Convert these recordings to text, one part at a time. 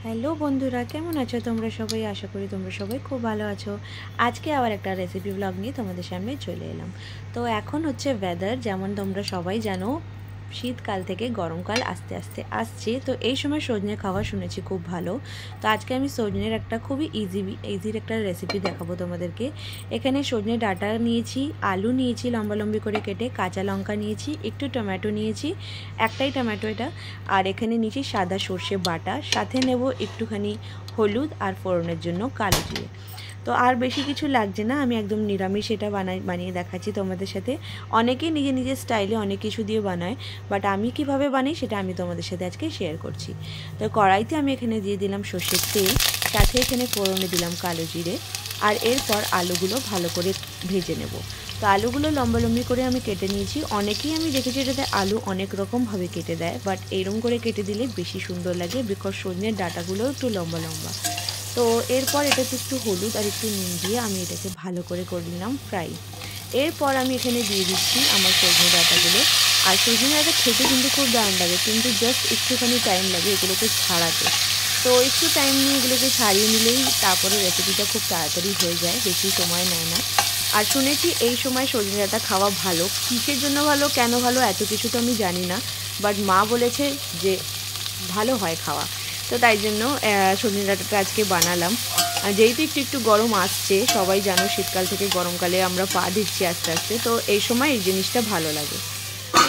Hello বন্ধুরা, কেমন আছো তোমরা সবাই? আশা করি তোমরা সবাই খুব ভালো আছো। আজকে আবার একটা রেসিপি ব্লগ নিয়ে তোমাদের সামনে চলে এলাম। তো এখন হচ্ছে ওয়েদার, যেমন তোমরা সবাই জানো, শীতকাল থেকে গরমকাল আস্তে আস্তে আসছে। তো এই সময় সজনে খাওয়া শুনেছি খুব ভালো। তো আজকে আমি সজনের একটা খুবই ইজির একটা রেসিপি দেখাবো তোমাদেরকে। এখানে সজনে ডাঁটা নিয়েছি, আলু নিয়েছি লম্বা লম্বি করে কেটে, কাঁচা লঙ্কা নিয়েছি, একটু টমেটো নিয়েছি, একটাই টমেটো এটা, আর এখানে নিয়েছি সাদা সর্ষে বাটা, সাথে নেব একটুখানি হলুদ আর ফোড়নের জন্য কালো জিরে। তো আর বেশি কিছু লাগছে না, আমি একদম নিরামিষ এটা বানিয়ে দেখাচ্ছি তোমাদের সাথে। অনেকেই নিজের নিজের স্টাইলে অনেক কিছু দিয়ে বানায়, বাট আমি কিভাবে বানাই সেটা আমি তোমাদের সাথে আজকে শেয়ার করছি। তো কড়াইতে আমি এখানে দিয়ে দিলাম সর্ষের তেল, সাথে এখানে ফোড়নে দিলাম কালো জিরে, আর এরপর আলুগুলো ভালো করে ভেজে নেব। তো আলুগুলো লম্বা লম্বি করে আমি কেটে নিয়েছি। অনেকেই আমি দেখেছি এটাতে আলু অনেক রকমভাবে কেটে দেয়, বাট এরকম করে কেটে দিলে বেশি সুন্দর লাগে, বিকজ সজনের ডাঁটাগুলো একটু লম্বা লম্বা। তো এরপর এটাতে একটু হলুদ আর একটু নুন দিয়ে আমি এটাকে ভালো করে নিলাম ফ্রাই। এরপর আমি এখানে দিয়ে দিচ্ছি আমার সজনে ডাঁটাগুলো। আর সজনে ডাঁটা খেতে কিন্তু খুব দারুণ লাগে, কিন্তু জাস্ট একটুখানি টাইম লাগে এগুলোকে ছাড়াতে। তো একটু টাইম নিয়ে এগুলোকে ছাড়িয়ে নিলেই তারপরে রেসিপিটা খুব তাড়াতাড়ি হয়ে যায়, বেশি সময় নেয় না। আর শুনেছি এই সময় সজনে ডাঁটা খাওয়া ভালো। কিসের জন্য ভালো, কেন ভালো, এত কিছু তো আমি জানি না, বাট মা বলেছে যে ভালো হয় খাওয়া। তো তাই জন্য সজনে ডাঁটাটা আজকে বানালাম। যেহেতু একটু একটু গরম আসছে, সবাই জানো শীতকাল থেকে গরমকালে আমরা পা দিচ্ছি আস্তে আস্তে, তো এই সময় এই জিনিসটা ভালো লাগে।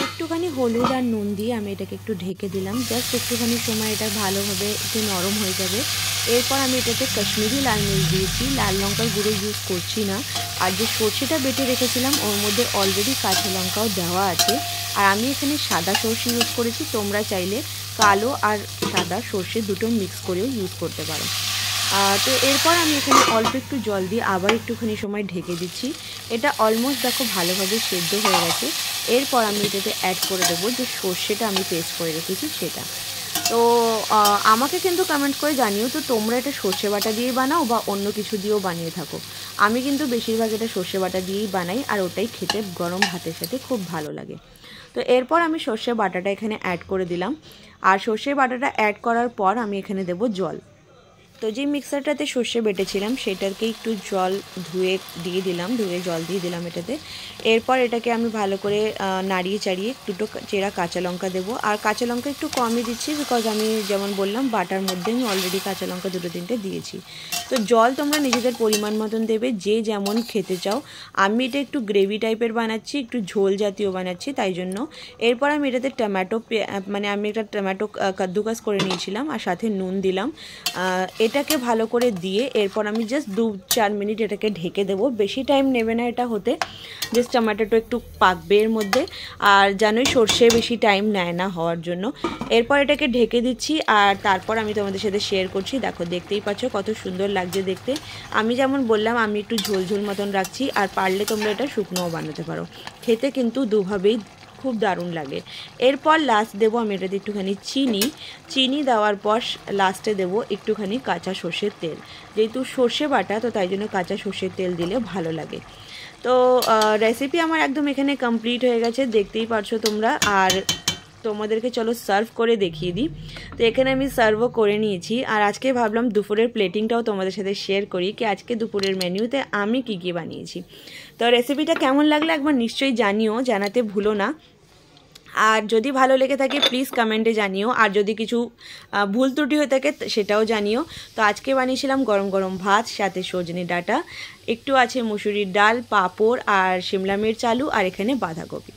একটুখানি হলুদ আর নুন দিয়ে আমি এটাকে একটু ঢেকে দিলাম, জাস্ট একটুখানি সময় এটা ভালোভাবে একটু নরম হয়ে যাবে। এরপর আমি এটাতে কাশ্মীরি লাল মির্চ দিয়েছি, লাল লঙ্কার গুঁড়ো ইউজ করছি না। আর যে সর্ষেটা বেটে রেখেছিলাম ওর মধ্যে অলরেডি কাঁচা লঙ্কাও দেওয়া আছে। আর আমি এখানে সাদা সর্ষে ইউজ করেছি, তোমরা চাইলে কালো আর সাদা সর্ষে দুটো মিক্স করেও ইউজ করতে পারো। তো এরপর আমি এখানে অল্প একটু জল দিয়ে আবার একটুখানি সময় ঢেকে দিচ্ছি। এটা অলমোস্ট দেখো ভালোভাবে সেদ্ধ হয়ে গেছে। এরপর আমি এটাতে অ্যাড করে দেবো যে সর্ষেটা আমি পেস্ট করে রেখেছি সেটা। তো আমাকে কিন্তু কমেন্ট করে জানিও তো তোমরা এটা সর্ষে বাটা দিয়েই বানাও বা অন্য কিছু দিয়েও বানিয়ে থাকো। আমি কিন্তু বেশিরভাগ এটা সর্ষে বাটা দিয়েই বানাই, আর ওটাই খেতে গরম ভাতের সাথে খুব ভালো লাগে। তো এরপর আমি সর্ষে বাটাটা এখানে অ্যাড করে দিলাম। আর সর্ষে বাটাটা অ্যাড করার পর আমি এখানে দেবো জল। তো যে মিক্সারটাতে সর্ষে বেটেছিলাম সেটাকে একটু জল ধুয়ে জল দিয়ে দিলাম এটাতে। এরপর এটাকে আমি ভালো করে নাড়িয়ে চাড়িয়ে দুটো চেরা কাঁচা লঙ্কা দেবো। আর কাঁচা লঙ্কা একটু কমই দিচ্ছি, বিকজ আমি যেমন বললাম বাটার মধ্যে আমি অলরেডি কাঁচা লঙ্কা দুটো তিনটে দিয়েছি। তো জল তোমরা নিজেদের পরিমাণ মতন দেবে, যে যেমন খেতে চাও। আমি এটা একটু গ্রেভি টাইপের বানাচ্ছি, একটু ঝোল জাতীয় বানাচ্ছি, তাই জন্য। এরপর আমি এটাতে আমি একটা টমেটো কাদ্দুকাস করে নিয়েছিলাম আর সাথে নুন দিলাম। এটাকে ভালো করে দিয়ে এরপর আমি জাস্ট 2-4 মিনিট এটাকে ঢেকে দেবো। বেশি টাইম নেবে না এটা হতে, জাস্ট টমেটোটা একটু পাকবে এর মধ্যে। আর জানোই সর্ষে বেশি টাইম নেয় না হওয়ার জন্য। এরপর এটাকে ঢেকে দিচ্ছি, আর তারপর আমি তোমাদের সাথে শেয়ার করছি। দেখো, দেখতেই পাচ্ছ কত সুন্দর লাগছে দেখতে। আমি যেমন বললাম আমি একটু ঝোল ঝোল মতন রাখছি, আর পারলে তোমরা এটা শুকনোও বানাতে পারো। খেতে কিন্তু দুভাবেই খুব দারুণ লাগে। এরপর লাস্ট দেবো আমি এটাতে একটুখানি চিনি দেওয়ার পর লাস্টে দেবো একটুখানি কাঁচা সর্ষের তেল। যেহেতু সর্ষে বাটা, তো তাই জন্য কাঁচা সর্ষের তেল দিলে ভালো লাগে। তো রেসিপি আমার একদম এখানে কমপ্লিট হয়ে গেছে, দেখতেই পারছো তোমরা। আর তোমাদেরকে চলো সার্ভ করে দেখিয়ে দিই। তো এখানে আমি সার্ভও করে নিয়েছি। আর আজকে ভাবলাম দুপুরের প্লেটিংটাও তোমাদের সাথে শেয়ার করি, কি আজকে দুপুরের মেনুতে আমি কী বানিয়েছি। তো রেসিপিটা কেমন লাগলো একবার নিশ্চয়ই জানিও, জানাতে ভুলো না। আর যদি ভালো লেগে থাকে প্লিজ কমেন্টে জানিও, আর যদি কিছু ভুল ত্রুটি হয়ে থাকে সেটাও জানিও। তো আজকে বানিয়েছিলাম গরম গরম ভাত, সাথে সজনে ডাঁটা, একটু আছে মুসুরির ডাল, পাঁপড় আর শিমলা মির্চ, আলু, আর এখানে বাঁধাকপি।